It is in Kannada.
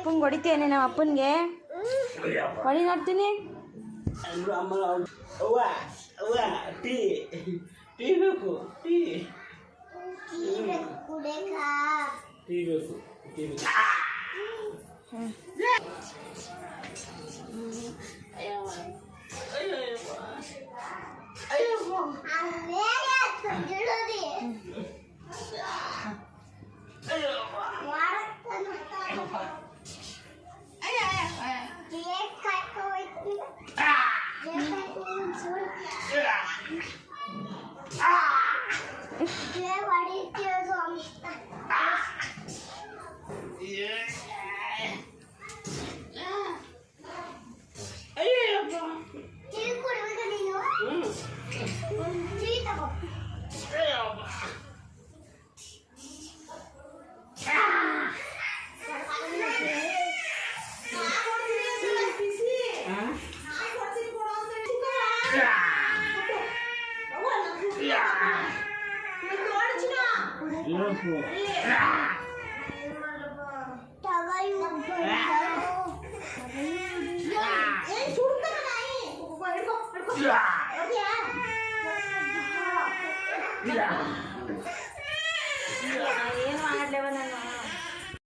ಅಪ್ಪಂಗೆ ಹೊಡಿತೇನೆ ನಮ್ಮ ಅಪ್ಪನಿಗೆ ಹೊಡಿ ನೋಡ್ತೀನಿ ಟೀ ಟೀ ಬೇಕು ಟೀ ಟೀ ಬೇಕು ಟೀ ಬೇಕು ಏನು ಮಾಡಲೇವ ನಾನು